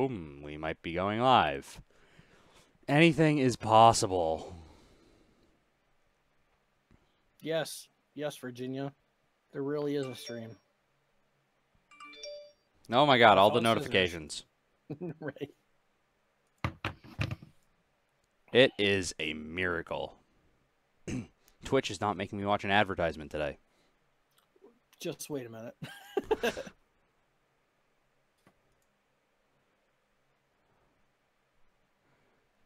so we might be going live. Anything is possible. Yes. Yes, Virginia. There really is a stream. Oh my god, all the Phone scissors. notifications. Right. It is a miracle. Twitch is not making me watch an advertisement today. Just wait a minute.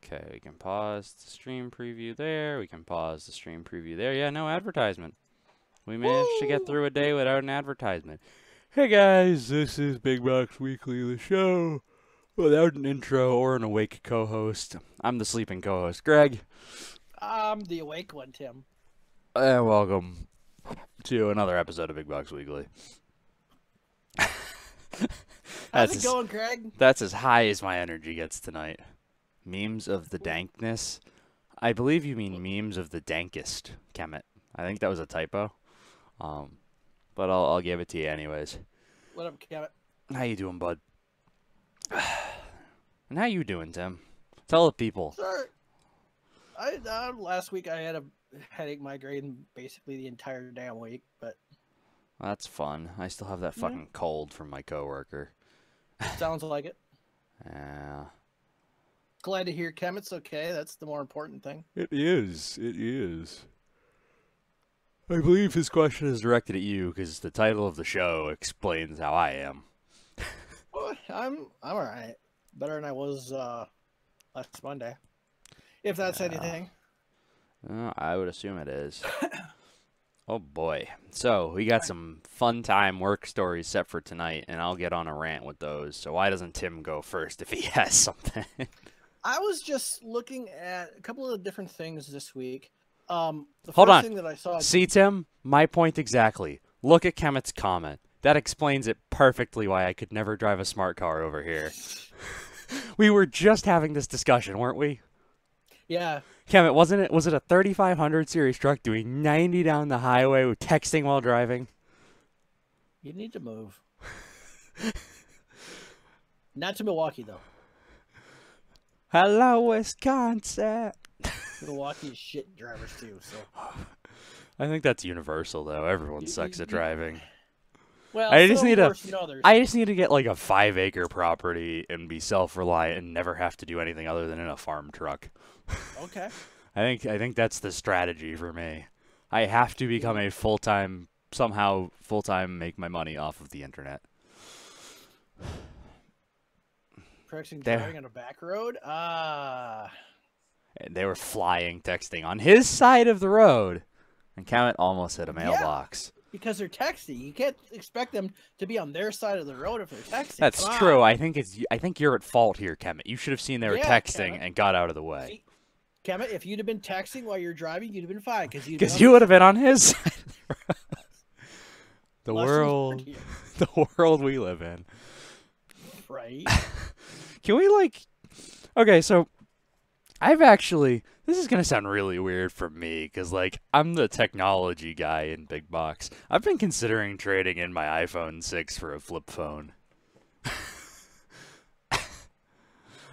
Okay, we can pause the stream preview there. We can pause the stream preview there. Yeah, no advertisement. We managed to get through a day without an advertisement. Hey guys, this is Big Box Weekly, the show without an intro or an awake co-host. I'm the sleeping co-host, Greg. I'm the awake one, Tim. And welcome to another episode of Big Box Weekly. How's it going, Greg? That's as high as my energy gets tonight. Memes of the dankness. I believe you mean memes of the dankest, Kemet. I think that was a typo. But I'll give it to you anyways. What up, Kevin? How you doing, bud? And how you doing, Tim? Tell the people. Sir, last week I had a headache migraine basically the entire damn week, but That's fun. I still have that fucking cold from my coworker. sounds like it. Yeah. Glad to hear Kemet's okay. That's the more important thing. It is. It is. I believe his question is directed at you because the title of the show explains how I am. Well, I'm all right. Better than I was last Monday, if that's anything. I would assume it is. Oh boy. So we got some fun time work stories set for tonight, and I'll get on a rant with those. So why doesn't Tim go first if he has something? I was just looking at a couple of different things this week. The Hold first on. thing that I saw. See, Tim? My point exactly. Look at Kemet's comment. That explains it perfectly why I could never drive a smart car over here. We were just having this discussion, weren't we? Yeah. Kemet, was it a 3500 series truck doing 90 down the highway with texting while driving? You need to move. Not to Milwaukee, though. Hello, Wisconsin. Milwaukee is shit drivers, too. So. I think that's universal, though. Everyone sucks at driving. Well, I just need to get like a 5-acre property and be self-reliant and never have to do anything other than in a farm truck. Okay. I think that's the strategy for me. I have to become a full-time make my money off of the internet. Practicing driving on a back road? And they were flying texting on his side of the road, and Kemet almost hit a mailbox. Yeah, because they're texting. You can't expect them to be on their side of the road if they're texting. That's true. I think you're at fault here, Kemet. You should have seen they were texting and got out of the way. See, Kemet, if you'd have been texting while you're driving, you'd have been fine because you would have been on his side of the road. The world we live in. Right. Can we okay, so this is going to sound really weird for me because I'm the technology guy in Big Box. I've been considering trading in my iPhone 6 for a flip phone.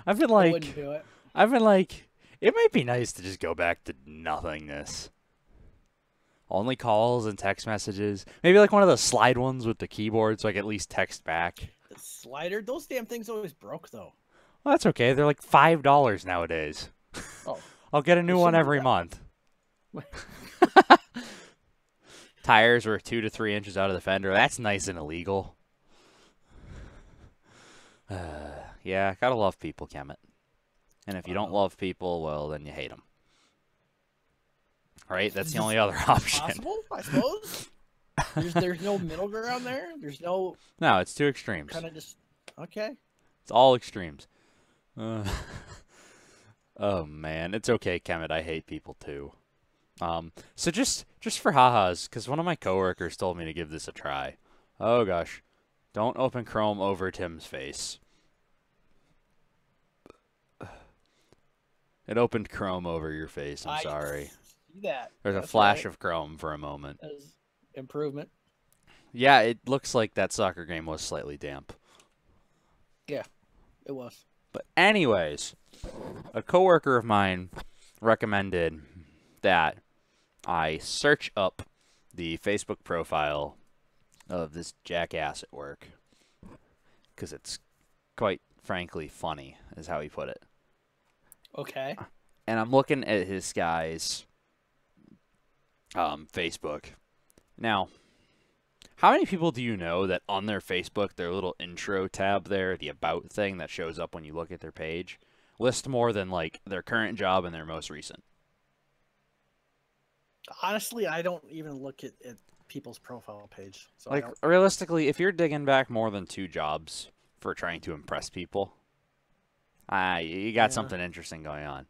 I wouldn't do it. It might be nice to just go back to nothingness. Only calls and text messages. Maybe one of those slide ones with the keyboard so I can at least text back. The slider? Those damn things always broke, though. Well, that's okay. They're $5 nowadays. Oh. I'll get a new one every month. Tires were 2 to 3 inches out of the fender. That's nice and illegal. Yeah, gotta love people, Kemet. And if you don't love people, well, then you hate them. Right? That's the only other option. Possible, I suppose. There's no middle ground there. There's no. No, it's two extremes. Kind of just okay. It's all extremes. Oh man, it's okay, Kemet. I hate people too. So just for ha-has, because one of my coworkers told me to give this a try. Oh gosh, don't open Chrome over Tim's face. It opened Chrome over your face. I'm sorry. See that? There's a flash of Chrome for a moment. As improvement. Yeah, it looks like that soccer game was slightly damp. Yeah. It was. But anyways, a coworker of mine recommended that I search up the Facebook profile of this jackass at work because it's quite frankly funny, is how he put it. Okay. And I'm looking at his guy's Facebook. Now, how many people do you know that on their Facebook, their little intro tab there, the about thing that shows up when you look at their page, list more than like their current job and their most recent? Honestly, I don't even look at people's profile page. So Like, realistically, if you're digging back more than 2 jobs for trying to impress people, you got something interesting going on.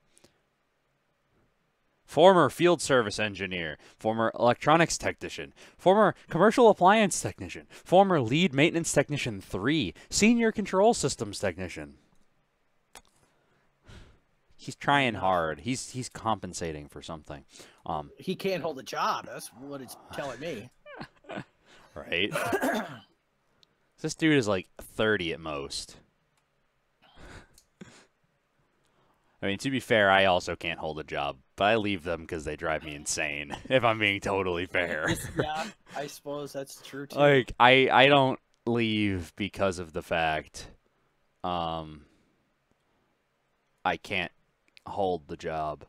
Former field service engineer, former electronics technician, former commercial appliance technician, former lead maintenance technician 3, senior control systems technician. He's trying hard. He's compensating for something. he can't hold a job. That's what it's telling me. Right? This dude is like 30 at most. I mean, to be fair, I also can't hold a job, but I leave them because they drive me insane, if I'm being totally fair. Yeah, I suppose that's true, too. Like, I don't leave because of the fact I can't hold the job.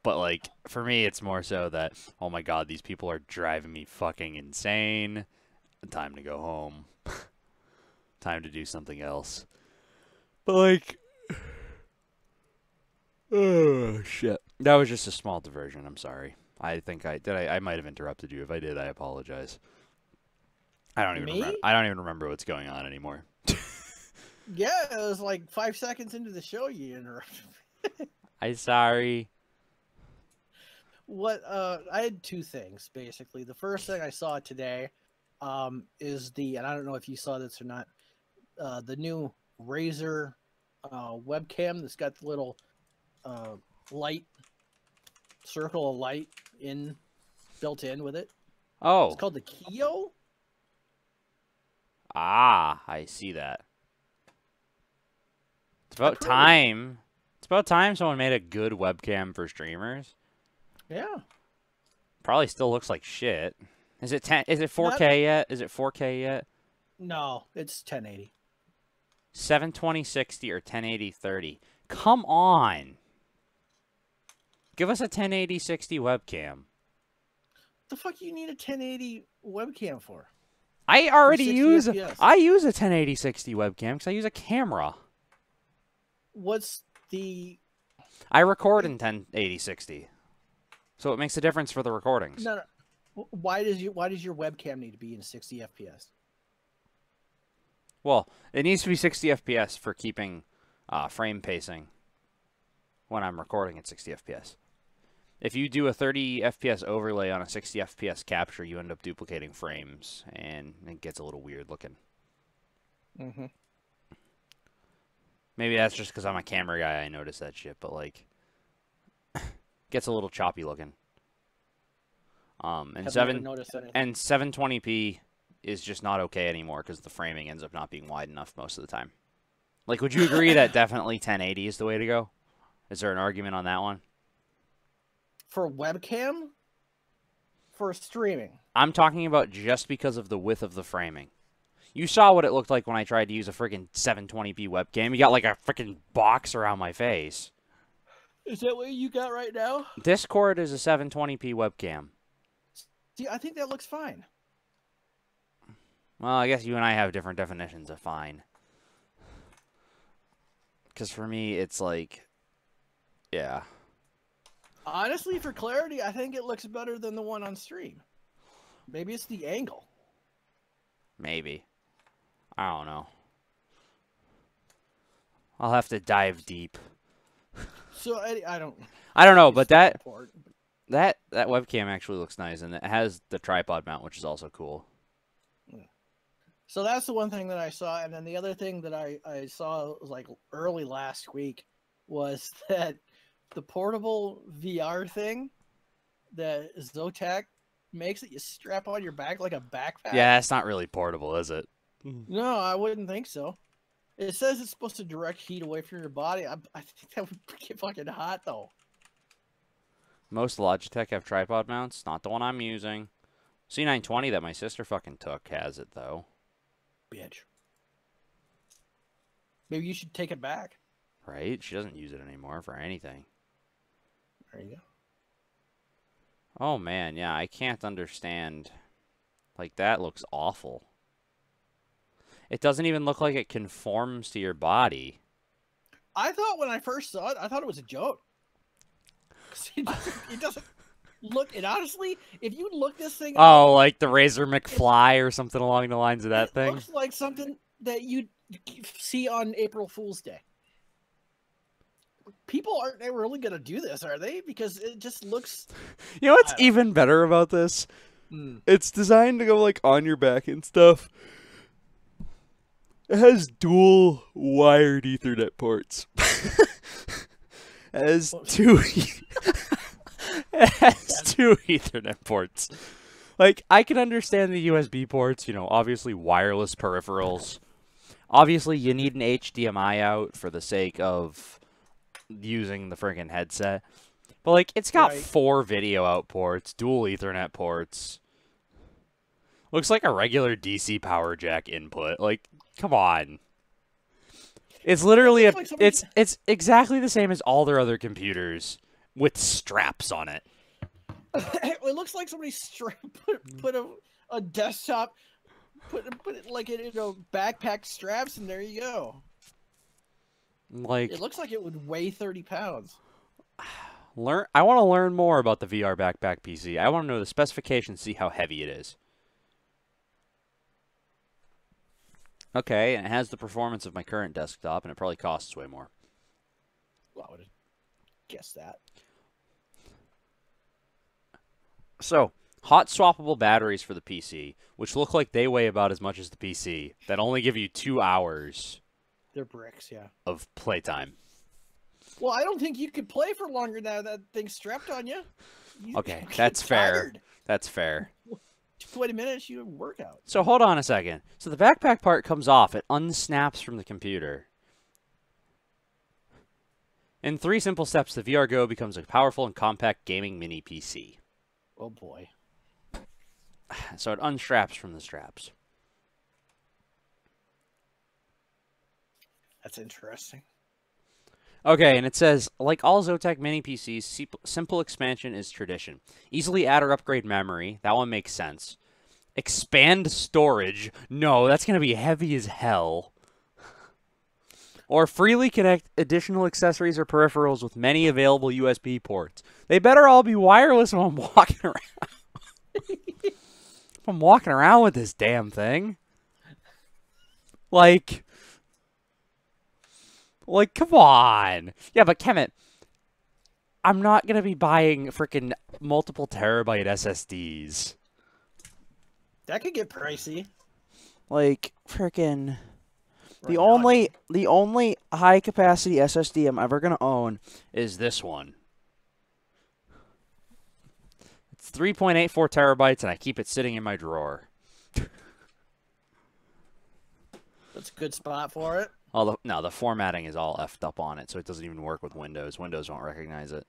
But, like, for me, it's more so that, oh my god, these people are driving me fucking insane. Time to go home. Time to do something else. But, like... Oh, shit. That was just a small diversion. I'm sorry. I think I might have interrupted you. If I did, I apologize. I don't even remember what's going on anymore. Yeah, it was like 5 seconds into the show you interrupted. I'm sorry. I had 2 things basically. The first thing I saw today is and I don't know if you saw this or not, the new Razer webcam that's got the little light circle of light built in with it. Oh. It's called the Kio. Ah, I see that. It's about time. It's about time someone made a good webcam for streamers. Yeah. Probably still looks like shit. Is it 4K yet? Is it 4K yet? No, it's 1080. 720/60 or 1080/30. Come on. Give us a 1080/60 webcam. The fuck you need a 1080 webcam for? I already use FPS. I use a 1080/60 webcam because I use a camera. What's the? I record in 1080/60, so it makes a difference for the recordings. No. Why does your webcam need to be in 60 FPS? Well, it needs to be 60 FPS for keeping frame pacing when I'm recording at 60 FPS. If you do a 30 FPS overlay on a 60 FPS capture, you end up duplicating frames, and it gets a little weird looking. Mm-hmm. Maybe that's just because I'm a camera guy, I notice that shit, but, like, gets a little choppy looking. And Have never noticed anything. And 720p is just not okay anymore because the framing ends up not being wide enough most of the time. Like, would you agree that definitely 1080 is the way to go? Is there an argument on that one? For webcam? For streaming? I'm talking about just because of the width of the framing. You saw what it looked like when I tried to use a freaking 720p webcam. You got like a freaking box around my face. Is that what you got right now? Discord is a 720p webcam. See, I think that looks fine. Well, I guess you and I have different definitions of fine. Because for me, it's like, yeah. Honestly, for clarity, I think it looks better than the one on stream. Maybe it's the angle. Maybe. I don't know. I'll have to dive deep. So I don't know, but that webcam actually looks nice, and it has the tripod mount, which is also cool. So that's the one thing that I saw, and then the other thing that I saw was like early last week was that the portable VR thing that Zotac makes that you strap on your back like a backpack. Yeah, it's not really portable, is it? No, I wouldn't think so. It says it's supposed to direct heat away from your body. I think that would get fucking hot though. Most Logitech have tripod mounts. Not the one I'm using. C920 that my sister fucking took has it, though. Bitch. Maybe you should take it back. Right? She doesn't use it anymore for anything. There you go. Oh, man. Yeah, I can't understand. Like, that looks awful. It doesn't even look like it conforms to your body. I thought when I first saw it, I thought it was a joke. It doesn't look. And honestly, if you look this thing up, like the Razor McFly or something along the lines of that thing? It looks like something that you'd see on April Fool's Day. People aren't really going to do this, are they? Because it just looks... You know what's even better about this? It's designed to go, like, on your back and stuff. It has dual wired Ethernet ports. It has two Ethernet ports. Like, I can understand the USB ports, you know, obviously wireless peripherals. Obviously, you need an HDMI out for the sake of using the friggin' headset. But, like, it's got 4 video out ports, dual Ethernet ports. Looks like a regular DC power jack input. Like, come on. It's literally it's exactly the same as all their other computers with straps on it. It looks like somebody put a desktop, put it like in backpack straps, and there you go. Like, it looks like it would weigh 30 pounds. I want to learn more about the VR backpack PC. I want to know the specifications, see how heavy it is. Okay, and it has the performance of my current desktop, and it probably costs way more. Well, I would have guessed that. So, hot swappable batteries for the PC, which look like they weigh about as much as the PC, that only give you 2 hours. They're bricks, yeah. Of playtime. Well, I don't think you could play for longer now that thing's strapped on you. Okay, that's fair. That's fair. 20 minutes, you work out. So hold on a second. So the backpack part comes off. It unsnaps from the computer. In 3 simple steps, the VR Go becomes a powerful and compact gaming mini PC. Oh, boy. So it unstraps from the straps. That's interesting. Okay, and it says, like all Zotac mini PCs, simple expansion is tradition. Easily add or upgrade memory. That one makes sense. Expand storage. No, that's going to be heavy as hell. Or freely connect additional accessories or peripherals with many available USB ports. They better all be wireless when I'm walking around. If I'm walking around with this damn thing. Like, come on. Yeah, but Kemet, I'm not going to be buying freaking multiple terabyte SSDs. That could get pricey. Like, freaking... The only high capacity SSD I'm ever going to own is this one. It's 3.84 terabytes, and I keep it sitting in my drawer. That's a good spot for it. No, the formatting is all effed up on it, so it doesn't even work with Windows. Windows won't recognize it.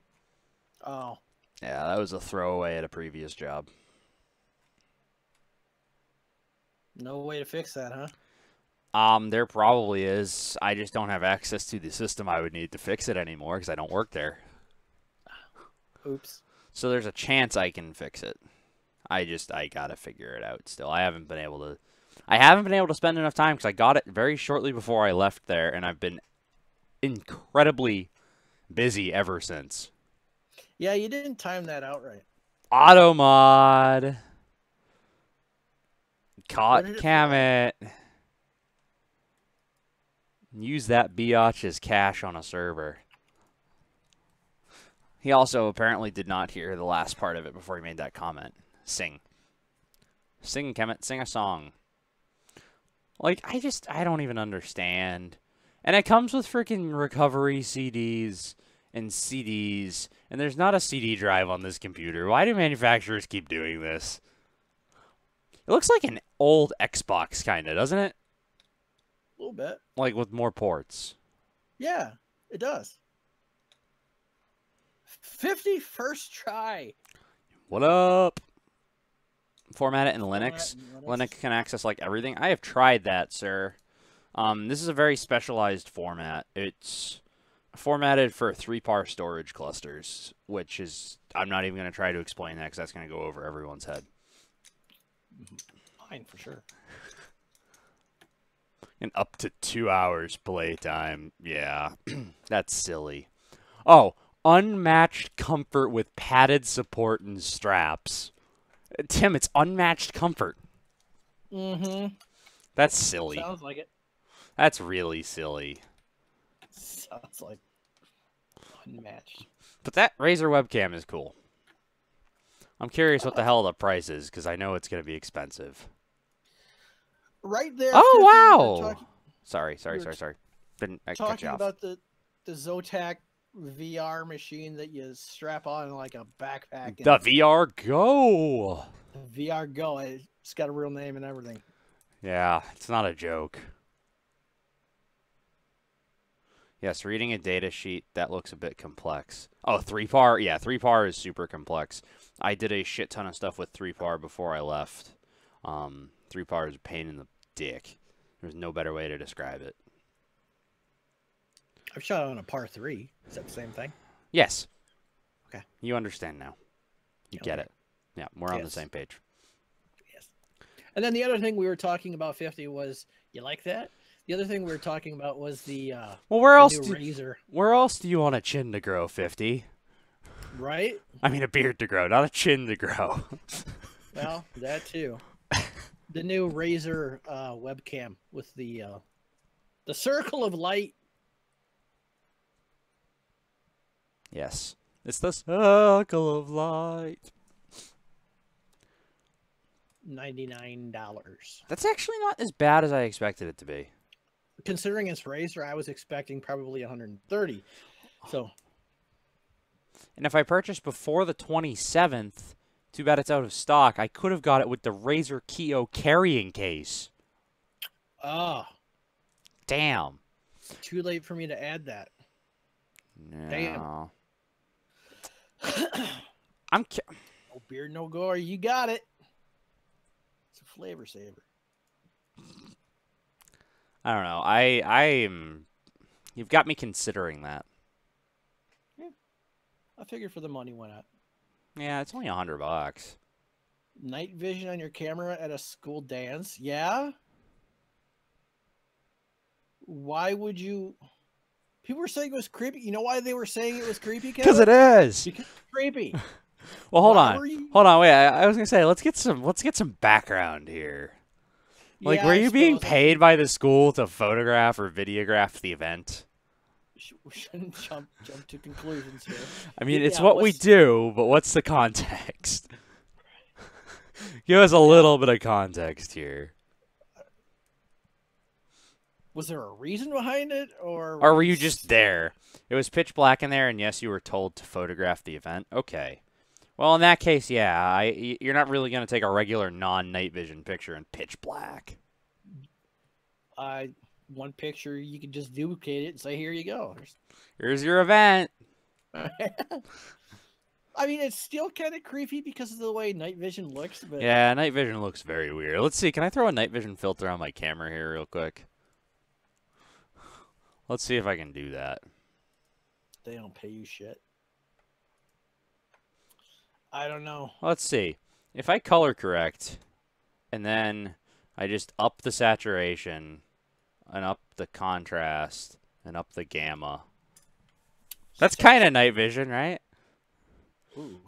Oh. Yeah, that was a throwaway at a previous job. No way to fix that, huh? There probably is. I just don't have access to the system I would need to fix it anymore because I don't work there. Oops. So there's a chance I can fix it. I gotta figure it out still. I haven't been able to spend enough time because I got it very shortly before I left there, and I've been incredibly busy ever since. Yeah, you didn't time that out right. Auto mod. Caught Kemet. Use that biatch as cash on a server. He also apparently did not hear the last part of it before he made that comment. Sing. Sing, Kemet. Sing a song. Like, I don't even understand. And it comes with freaking recovery CDs and CDs. And there's not a CD drive on this computer. Why do manufacturers keep doing this? It looks like an old Xbox, kind of, doesn't it? A little bit. Like with more ports. Yeah, it does. 50 first try. What up? Format it in Format Linux. in Linux can access like everything. I have tried that, sir. This is a very specialized format. It's formatted for 3-par storage clusters, which is, I'm not even going to try to explain that because that's going to go over everyone's head. Fine, for sure. And up to 2 hours playtime. Yeah, that's silly. Oh, unmatched comfort with padded support and straps. Tim, it's unmatched comfort. Mm-hmm. That's silly. Sounds like it. That's really silly. Sounds like unmatched. But that Razer webcam is cool. I'm curious what the hell the price is, because I know it's going to be expensive. Right there. Oh, wow! Sorry. Didn't I cut you talking off? about the Zotac VR machine that you strap on like a backpack. The VR Go! The VR Go. It's got a real name and everything. Yeah, it's not a joke. Yes, reading a data sheet, that looks a bit complex. Oh, 3-par? Yeah, 3-par is super complex. I did a shit ton of stuff with 3-par before I left. 3-par is a pain in the dick. There's no better way to describe it. I've shot on a par 3. Is that the same thing? Yes. Okay. You understand now. You get it. Yeah, we're on the Yes. same page. Yes. And then the other thing we were talking about 50 was, you like that? The other thing we were talking about was the well, where else new Razer. Where else do you want a chin to grow, 50? Right? I mean a beard to grow, not a chin to grow. Well, that too. The new Razer webcam with the circle of light. Yes. It's the circle of light. $99. That's actually not as bad as I expected it to be. Considering it's Razer, I was expecting probably 130. So, and if I purchased before the 27th, too bad it's out of stock, I could have got it with the Razer Kiyo carrying case. Damn. Too late for me to add that. No. Damn. No beard, no gore. You got it. It's a flavor saver. I don't know. I'm. You've got me considering that. Yeah. I figured for the money, why not? Yeah, it's only $100. Night vision on your camera at a school dance? Yeah. Why would you? People were saying it was creepy. You know why they were saying it was creepy? Because it is. Because it's creepy. Well, hold on. Wait, I was gonna say let's get some background here. Like, yeah, were you being paid by the school to photograph or videograph the event? We shouldn't jump to conclusions here. I mean, it's what we do, but what's the context? Give us a little bit of context here. Was there a reason behind it, or were you just there? It was pitch black in there, and yes, you were told to photograph the event. Okay. Well, in that case, yeah, you're not really going to take a regular non-night vision picture in pitch black. One picture, you could just duplicate it and say, here you go. Here's your event. I mean, it's still kind of creepy because of the way night vision looks. But yeah, night vision looks very weird. Let's see. Can I throw a night vision filter on my camera here real quick? Let's see if I can do that. They don't pay you shit. I don't know. Let's see. If I color correct, and then I just up the saturation, and up the contrast, and up the gamma. That's kind of night vision, right? Ooh.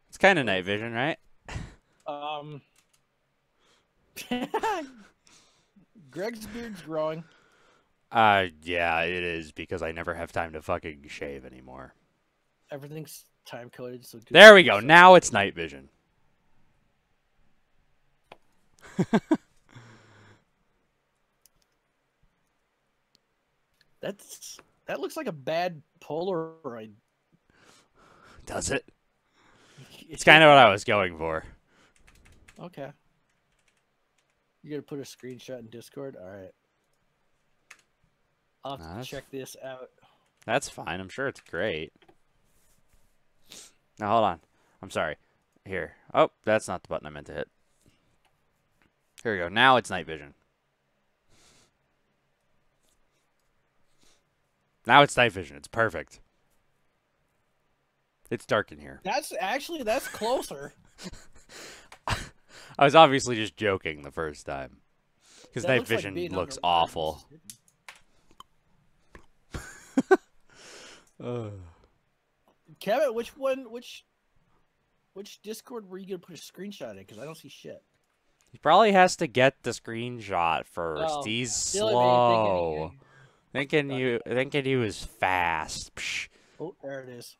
It's kind of night vision, right? Greg's beard's growing. Yeah, it is, because I never have time to fucking shave anymore. Everything's time coded, so good. There we go. Now it's night vision. That looks like a bad Polaroid. Does it? It's kind of what I was going for. Okay. You gonna put a screenshot in Discord? All right. I'll have to check this out. That's fine. I'm sure it's great. Now, hold on. I'm sorry. Here. Oh, that's not the button I meant to hit. Here we go. Now it's night vision. Now it's night vision. It's perfect. It's dark in here. That's closer. I was obviously just joking the first time. Because That night looks like vision being looks underwater in awful. Kevin, which Discord were you gonna put a screenshot in? Because I don't see shit. He probably has to get the screenshot first. Oh, He's silly me, slow. thinking Thinking he was fast. Psh. Oh, there it is.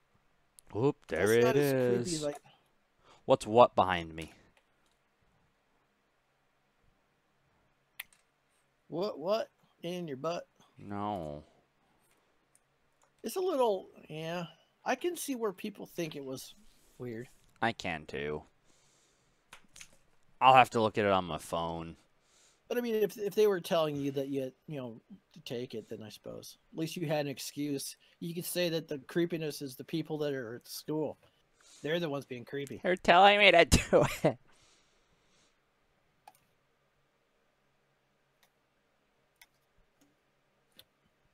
Whoop, there That's not it as creepy is. as What's what behind me? What in your butt? No. It's a little, yeah. I can see where people think it was weird. I can too. I'll have to look at it on my phone. But I mean, if they were telling you that you to take it, then I suppose at least you had an excuse. You could say that the creepiness is the people that are at school. They're the ones being creepy. They're telling me to do it.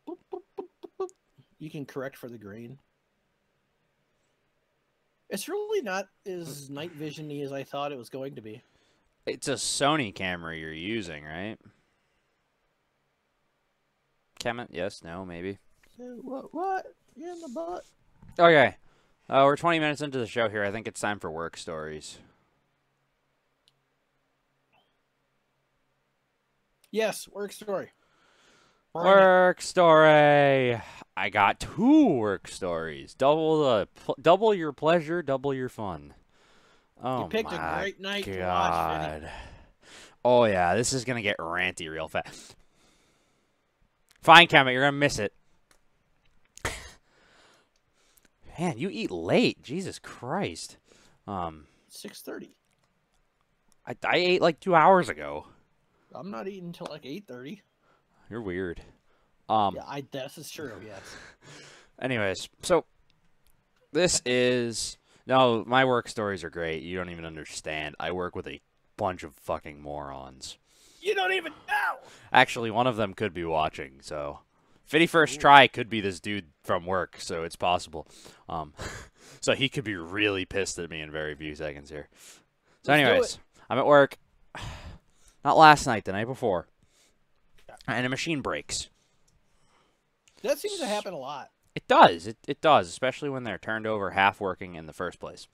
Boop, boop, boop, boop, boop. You can correct for the grain. It's really not as night vision-y as I thought it was going to be. It's a Sony camera you're using, right? Kemet? Yes, no, maybe. What? You in the butt? Okay. We're 20 minutes into the show here. I think it's time for work stories. Yes, work story. Work story. I got 2 work stories. Double your pleasure, double your fun. Oh, You picked my a great night to watch, God. Oh, yeah, this is going to get ranty real fast. Fine, Kemet, you're going to miss it. Man, you eat late. Jesus Christ. 6:30. I ate like 2 hours ago. I'm not eating until like 8:30. You're weird. Yeah, this is true. Yes. Anyways, so this is no, my work stories are great. You don't even understand. I work with a bunch of fucking morons. You don't even know. Actually, one of them could be watching. So, 51st Try could be this dude from work. So it's possible. So he could be really pissed at me in very few seconds here. So, anyways, I'm at work. Not last night, the night before, and a machine breaks. That seems to happen a lot. It does. It does, especially when they're turned over half working in the first place.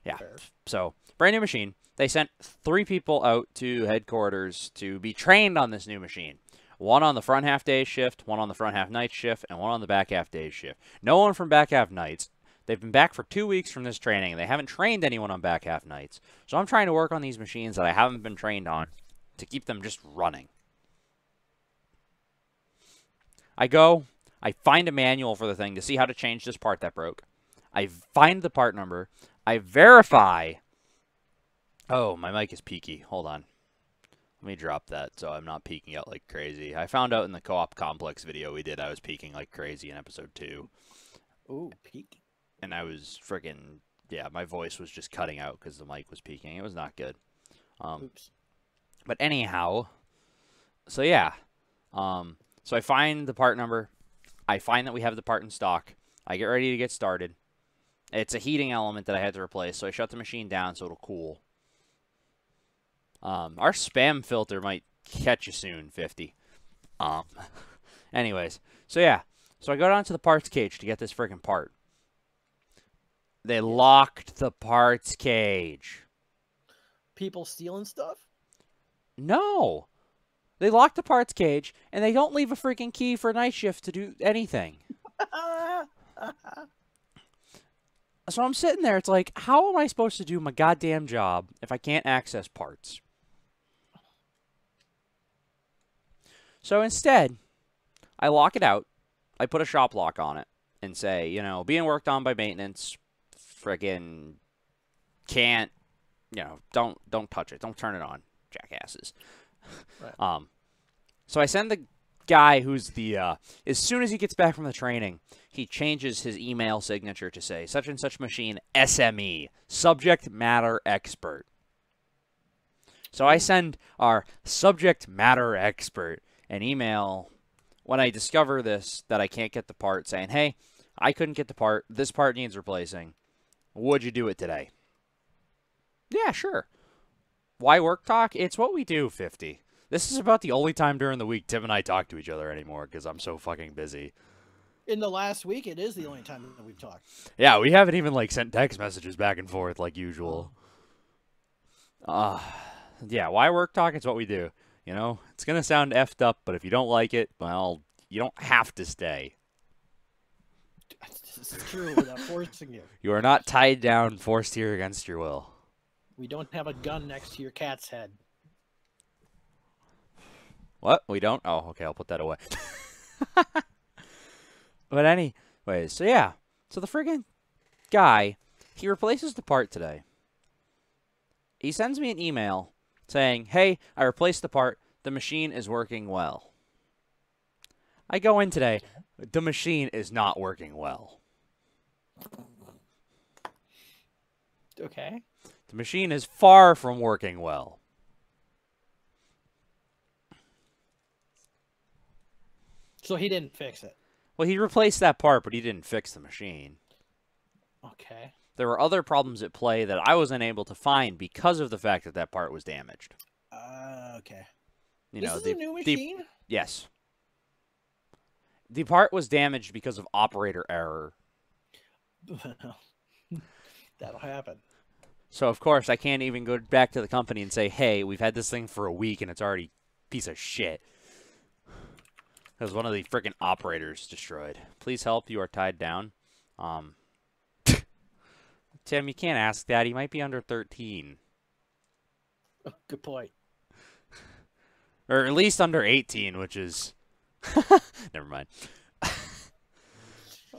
Yeah. Fair. So, brand new machine. They sent 3 people out to headquarters to be trained on this new machine. One on the front half day shift, one on the front half night shift, and one on the back half day shift. No one from back half nights. They've been back for 2 weeks from this training, and they haven't trained anyone on back half nights. So I'm trying to work on these machines that I haven't been trained on to keep them just running. I go, I find a manual for the thing to see how to change this part that broke. I find the part number. I verify. Oh, my mic is peaky. Hold on. Let me drop that so I'm not peaking out like crazy. I found out in the Co-op Complex video we did I was peaking like crazy in episode 2. Ooh, peak. And I was freaking, yeah, my voice was just cutting out because the mic was peaking. It was not good. Oops. But anyhow, so yeah. So I find the part number. I find that we have the part in stock. I get ready to get started. It's a heating element that I had to replace, so I shut the machine down so it'll cool. Our spam filter might catch you soon, 50. Anyways, so yeah. So I go down to the parts cage to get this freaking part. They locked the parts cage. People stealing stuff? No. They lock the parts cage, and they don't leave a freaking key for night shift to do anything. So I'm sitting there, it's like, how am I supposed to do my goddamn job if I can't access parts? So instead, I lock it out, I put a shop lock on it, and say, you know, being worked on by maintenance, friggin' can't, you know, don't touch it, don't turn it on. jackasses. Right. So I send the guy who's the as soon as he gets back from the training, he changes his email signature to say such and such machine SME, subject matter expert. So I send our subject matter expert an email when I discover this, that I can't get the part, saying, hey, I couldn't get the part. This part needs replacing. Would you do it today? Yeah, sure. Why work talk? It's what we do, 50. This is about the only time during the week Tim and I talk to each other anymore because I'm so fucking busy. In the last week, it is the only time that we've talked. Yeah, we haven't even like sent text messages back and forth like usual. Yeah, why work talk? It's what we do. You know, it's gonna sound effed up, but if you don't like it, well, you don't have to stay. This is true without forcing you. You are not tied down, forced here against your will. We don't have a gun next to your cat's head. What? We don't? Oh, okay, I'll put that away. But anyways, so yeah. So the friggin' guy, he replaces the part today. He sends me an email saying, hey, I replaced the part. The machine is working well. I go in today. The machine is not working well. Okay. The machine is far from working well. So he didn't fix it. Well, he replaced that part, but he didn't fix the machine. Okay. There were other problems at play that I was unable to find because of the fact that that part was damaged. Okay. You this know, is a new machine? Yes. The part was damaged because of operator error. That'll happen. So, of course, I can't even go back to the company and say, hey, we've had this thing for a week and it's already a piece of shit. Because one of the freaking operators destroyed. Please help, you are tied down. Tim, you can't ask that. He might be under 13. Good point. Or at least under 18, which is... Never mind.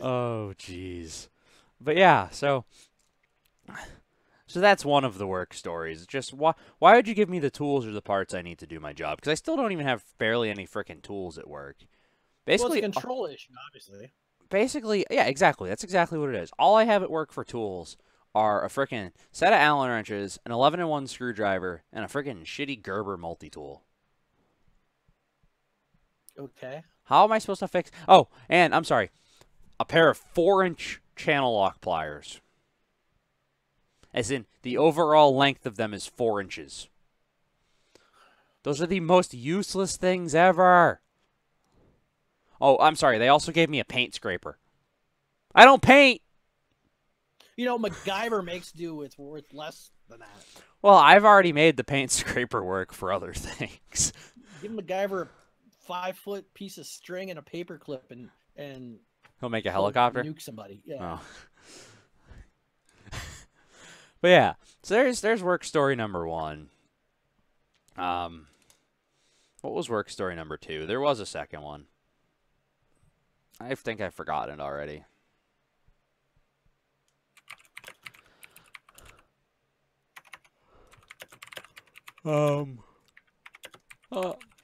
Oh, jeez. But yeah, so that's one of the work stories. Just why would you give me the tools or the parts I need to do my job? Because I still don't even have barely any freaking tools at work. Basically, well, it's a control issue, obviously. Basically, yeah, exactly. That's exactly what it is. All I have at work for tools are a freaking set of Allen wrenches, an 11-in-1 screwdriver, and a freaking shitty Gerber multi-tool. Okay. How am I supposed to fix... Oh, and I'm sorry. A pair of 4-inch channel lock pliers. As in, the overall length of them is 4 inches. Those are the most useless things ever. Oh, I'm sorry. They also gave me a paint scraper. I don't paint! You know, MacGyver makes do with worth less than that. Well, I've already made the paint scraper work for other things. Give MacGyver a 5-foot piece of string and a paper clip and He'll make a helicopter? nuke somebody. Yeah. Oh. But yeah, so there's work story number 1. What was work story number 2? There was a second one. I think I've forgotten it already. Oh,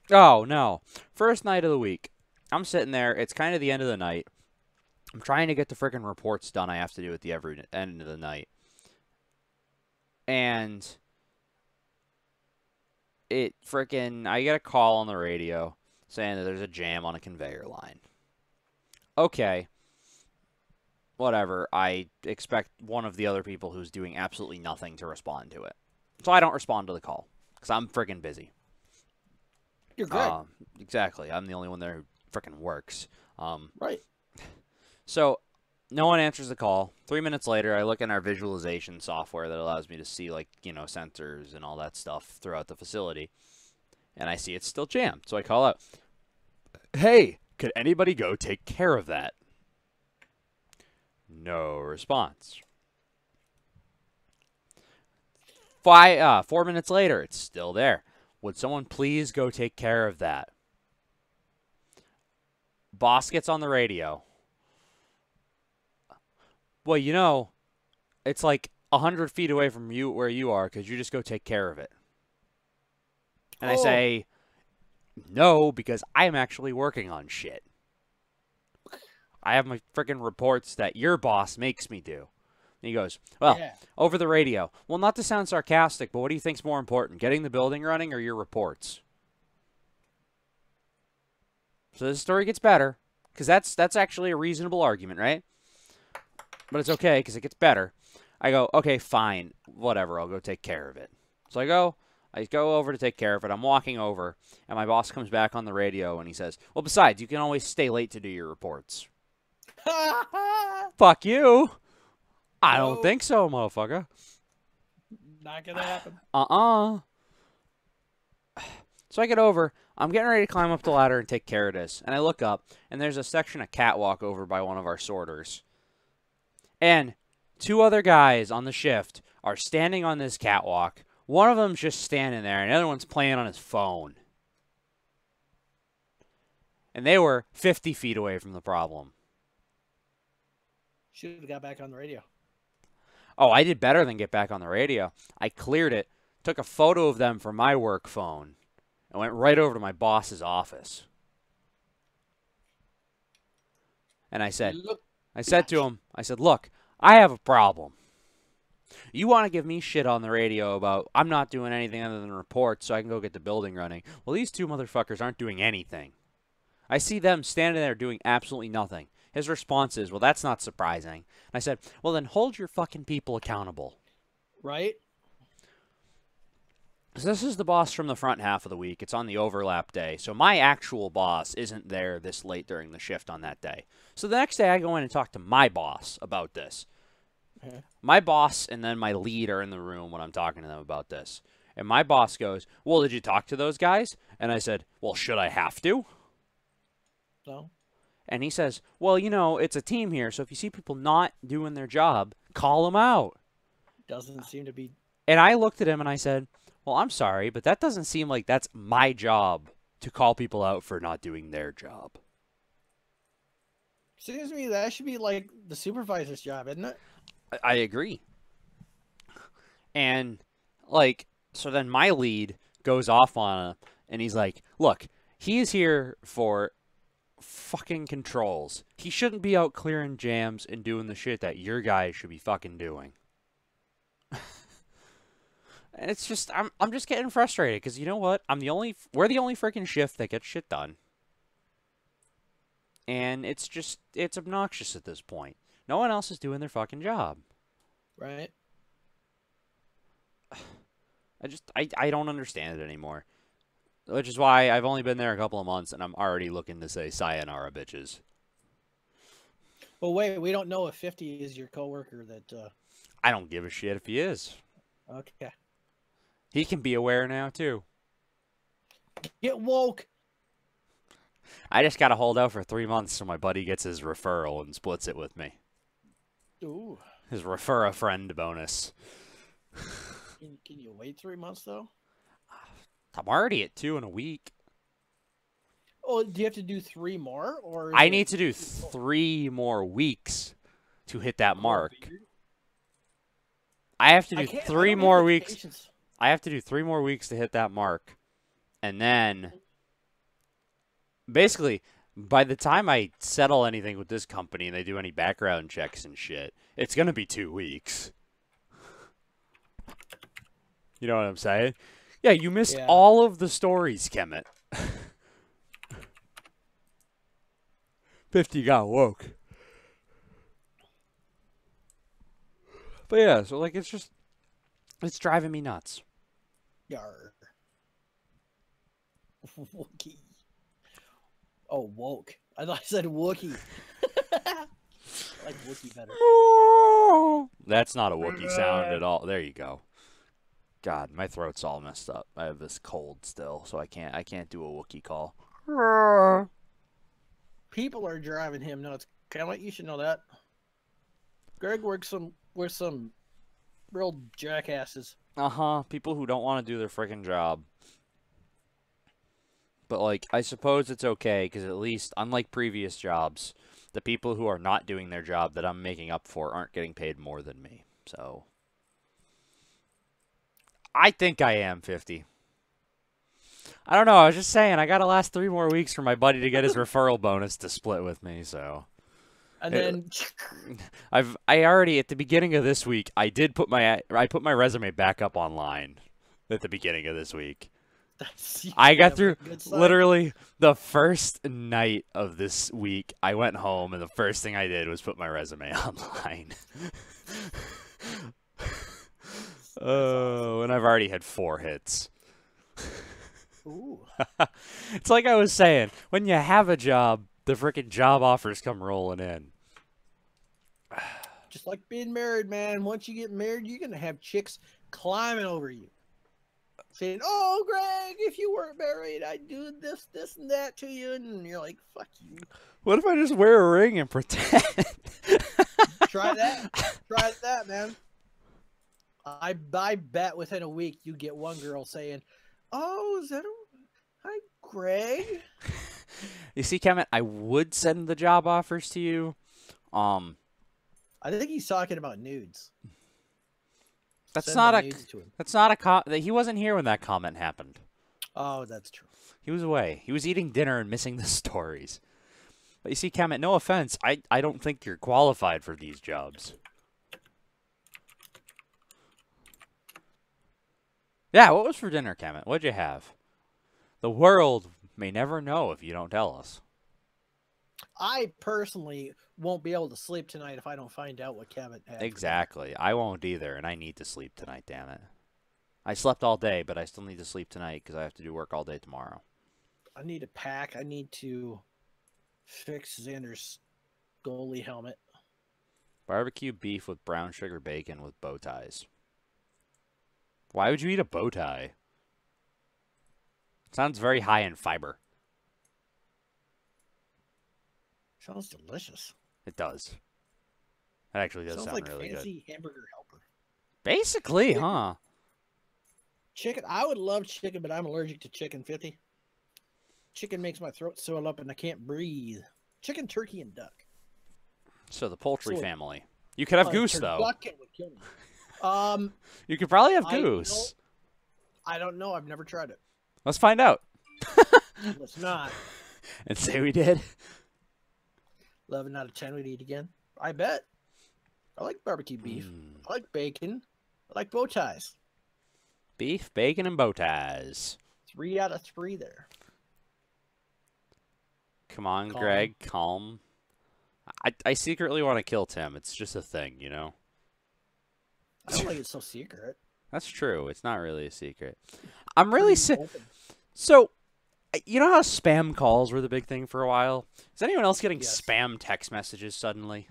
no. First night of the week. I'm sitting there. It's kind of the end of the night. I'm trying to get the freaking reports done I have to do at the end of the night. And I get a call on the radio saying that there's a jam on a conveyor line. Okay. Whatever. I expect one of the other people who's doing absolutely nothing to respond to it. So I don't respond to the call because I'm freaking busy. You're good. Exactly. I'm the only one there who freaking works. Right. So no one answers the call. 3 minutes later, I look in our visualization software that allows me to see, like, you know, sensors and all that stuff throughout the facility. And I see it's still jammed. So I call out, hey, could anybody go take care of that? No response. 4 minutes later, it's still there. Would someone please go take care of that? Boss gets on the radio. Well, you know, it's like 100 feet away from you where you are. Could you just go take care of it? And I say, no, because I am actually working on shit. I have my freaking reports that your boss makes me do. And he goes, well, over the radio. Well, not to sound sarcastic, but what do you think's more important, getting the building running or your reports? So this story gets better, because that's actually a reasonable argument, right? But it's okay, because it gets better. I go, okay, fine, whatever, I'll go take care of it. So I go over to take care of it. I'm walking over, and my boss comes back on the radio, and he says, well, besides, you can always stay late to do your reports. Fuck you. I don't think so, motherfucker. Not gonna happen. So I get over. I'm getting ready to climb up the ladder and take care of this. And I look up, and there's a section of catwalk over by one of our sorters. And 2 other guys on the shift are standing on this catwalk. One of them's just standing there, and the other one's playing on his phone. And they were 50 feet away from the problem. Should have got back on the radio. Oh, I did better than get back on the radio. I cleared it, took a photo of them from my work phone, and went right over to my boss's office. And I said to him, look, I have a problem. You want to give me shit on the radio about I'm not doing anything other than reports so I can go get the building running. Well, these 2 motherfuckers aren't doing anything. I see them standing there doing absolutely nothing. His response is, well, that's not surprising. And I said, well, then hold your fucking people accountable. Right? So this is the boss from the front half of the week. It's on the overlap day. So my actual boss isn't there this late during the shift on that day. So the next day I go in and talk to my boss about this. My boss and then my lead are in the room when I'm talking to them about this. And my boss goes, well, did you talk to those guys? And I said, well, should I have to? No. And he says, well, you know, it's a team here, so if you see people not doing their job, call them out. Doesn't seem to be. And I looked at him and I said, well, I'm sorry, but that doesn't seem like that's my job to call people out for not doing their job. Seems to me that should be like the supervisor's job, isn't it? I agree. And, like, so then my lead goes off on him, and he's like, look, he is here for fucking controls. He shouldn't be out clearing jams and doing the shit that your guys should be fucking doing. And it's just, I'm just getting frustrated, because you know what? We're the only freaking shift that gets shit done. And it's obnoxious at this point. No one else is doing their fucking job. Right. I don't understand it anymore. Which is why I've only been there a couple of months, and I'm already looking to say sayonara, bitches. Well, wait, we don't know if 50 is your coworker that... I don't give a shit if he is. Okay. He can be aware now, too. Get woke! I just gotta hold out for 3 months so my buddy gets his referral and splits it with me. Ooh. His refer a friend bonus. Can you wait 3 months, though? I'm already at 2 in a week. Oh, do you have to do 3 more? Or I need to do 3 more weeks to hit that mark. I have to do 3 more weeks. I have to do 3 more weeks to hit that mark. And then, basically, by the time I settle anything with this company and they do any background checks and shit, it's going to be 2 weeks. You know what I'm saying? Yeah, you missed all of the stories, Kemet. 50 got woke. But yeah, so like it's driving me nuts. Yar. Wookie. Oh, woke. I thought I said Wookie. I like Wookie better. That's not a Wookie sound at all. There you go. God, my throat's all messed up. I have this cold still, so I can't do a Wookie call. People are driving him nuts. Kind you should know that. Greg works with some real jackasses. People who don't want to do their freaking job. But like, I suppose it's okay because at least, unlike previous jobs, the people who are not doing their job that I'm making up for aren't getting paid more than me. So I think I am 50. I don't know. I was just saying, I gotta last 3 more weeks for my buddy to get his referral bonus to split with me. So, And It- then I already at the beginning of this week, I put my resume back up online at the beginning of this week. I got through literally the first night of this week. I went home and the first thing I did was put my resume online. Oh, and I've already had 4 hits. Ooh. It's like I was saying, when you have a job, the freaking job offers come rolling in. Just like being married, man. Once you get married, you're gonna have chicks climbing over you, saying, "Oh, Greg, if you weren't married, I'd do this, this, and that to you." And you're like, "Fuck you." What if I just wear a ring and pretend? Try that. Try that, man. I bet within a week you get one girl saying, "Oh, is that a hi, Greg?" You see, Kemet, I would send the job offers to you. I think he's talking about nudes. That's Send not the a nudes to him. that's not a he wasn't here when that comment happened. Oh, that's true. He was away. He was eating dinner and missing the stories. But you see, Kemet, no offense, I don't think you're qualified for these jobs. Yeah, what was for dinner, Kemet? What'd you have? The world may never know if you don't tell us. I personally won't be able to sleep tonight if I don't find out what Kevin had. Exactly. I won't either, and I need to sleep tonight, damn it. I slept all day, but I still need to sleep tonight because I have to do work all day tomorrow. I need to pack. I need to fix Xander's goalie helmet. Barbecue beef with brown sugar bacon with bow ties. Why would you eat a bow tie? Sounds very high in fiber. Sounds delicious. It does. It actually does Sounds sound like really good. fancy hamburger helper. Basically, huh? Chicken. I would love chicken, but I'm allergic to chicken 50. Chicken makes my throat swell up and I can't breathe. Chicken, turkey, and duck. So the poultry So- family. You could have goose, though. Turducken would kill me. You could probably have I goose. I don't know. I've never tried it. Let's find out. Let's not. And say we did. 11 out of 10 we'd eat again. I bet. I like barbecue beef. I like bacon. I like bow ties. Beef, bacon, and bow ties. 3 out of 3 there. Come on, Calm. Greg. Calm. I secretly want to kill Tim. It's just a thing, you know? I don't think it's so secret. That's true. It's not really a secret. I'm really Pretty sick. open. So, you know how spam calls were the big thing for a while? Is anyone else getting Yes. spam text messages suddenly?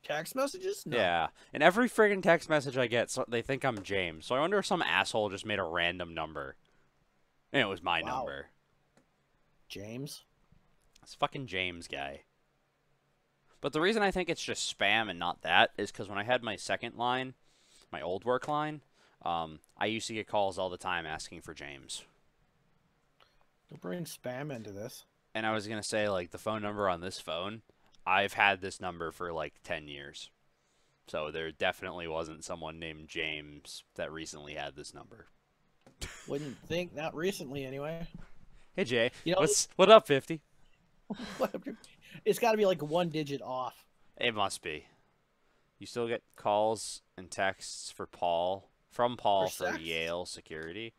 Text messages? No. Yeah. And every friggin' text message I get, so they think I'm James. So I wonder if some asshole just made a random number. And it was my Wow. number. James? It's fucking James guy. But the reason I think it's just spam and not that is because when I had my second line, my old work line, I used to get calls all the time asking for James. Don't bring spam into this. And I was going to say, like, the phone number on this phone, I've had this number for, like, 10 years. So there definitely wasn't someone named James that recently had this number. Wouldn't think. Not recently, anyway. Hey, Jay. You know- What up, 50? It's got to be like 1 digit off. It must be. You still get calls and texts from Paul For for sex? Yale Security.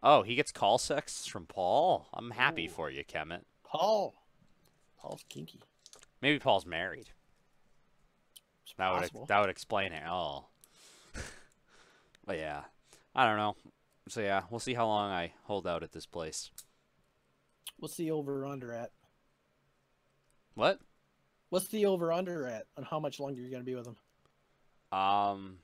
Oh, he gets call texts from Paul? I'm happy Ooh. for you, Kemet. Paul's kinky. Maybe Paul's married. It's possible. That would explain it all. But yeah, I don't know. So yeah, we'll see how long I hold out at this place. What's the over under at? What? What's the over under at on how much longer you're going to be with him? Like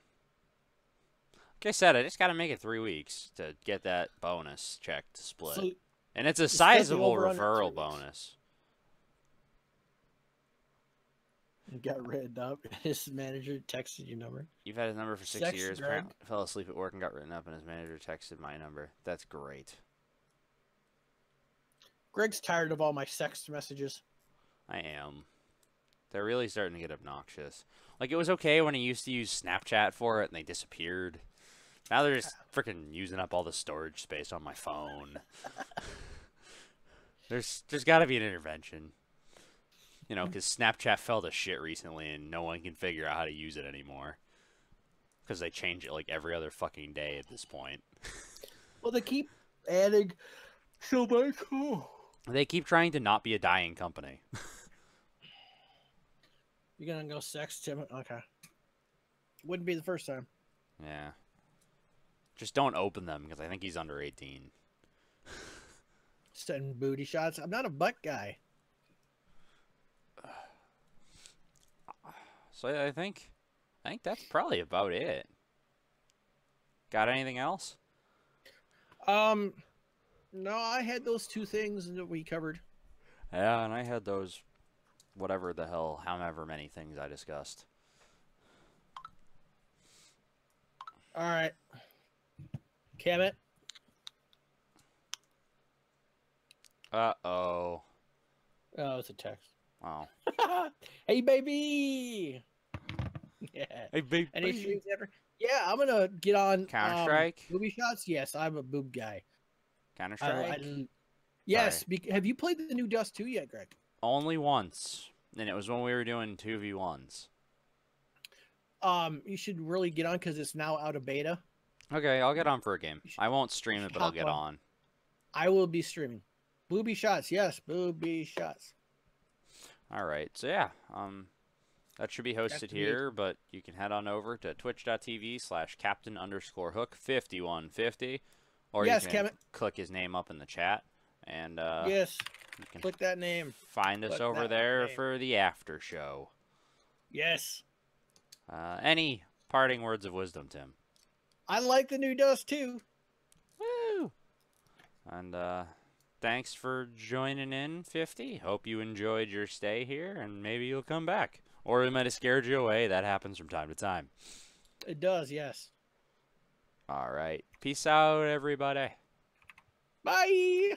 I said, I just got to make it 3 weeks to get that bonus check to split. So And it's a Discuss the sizable over-under referral 3 weeks. bonus. you got written up. His manager texted your number. You've had his number for 6 Sex, years. Greg. Apparently fell asleep at work and got written up, and his manager texted my number. That's great. Greg's tired of all my sex messages. I am. They're really starting to get obnoxious. Like, it was okay when I used to use Snapchat for it, and they disappeared. Now they're just freaking using up all the storage space on my phone. There's got to be an intervention. You know, because Snapchat fell to shit recently and no one can figure out how to use it anymore. Because they change it like every other fucking day at this point. Well, they keep adding so much. They keep trying to not be a dying company. You're going to go sex, Tim? Okay. Wouldn't be the first time. Yeah. Just don't open them because I think he's under 18. Sending booty shots. I'm not a butt guy. So I think that's probably about it. Got anything else? No, I had those two things that we covered. Yeah, and I had those whatever the hell, however many things I discussed. All right. Kemet. Uh-oh. Oh, it's a text. Oh. Hey, baby. Yeah. Hey, baby. Any streams ever? Yeah, I'm gonna get on Counter-Strike? booby shots. Yes, I'm a boob guy. Counter-Strike? Yes. Have you played the new Dust 2 yet, Greg? Only once. And it was when we were doing 2v1s. You should really get on because it's now out of beta. Okay, I'll get on for a game. I won't stream it, but I'll get on. I will be streaming. Booby shots, yes, booby shots. All right, so yeah, that should be hosted here, but you can head on over to twitch.tv/captain_hook5150, or yes, you can Kevin. click his name up in the chat, and yes, you can click that name. Find us over there for the after show. Yes. Any parting words of wisdom, Tim? I like the new Dust too. Woo! And thanks for joining in, 50. Hope you enjoyed your stay here, and maybe you'll come back. Or we might have scared you away. That happens from time to time. It does, yes. All right. Peace out, everybody. Bye!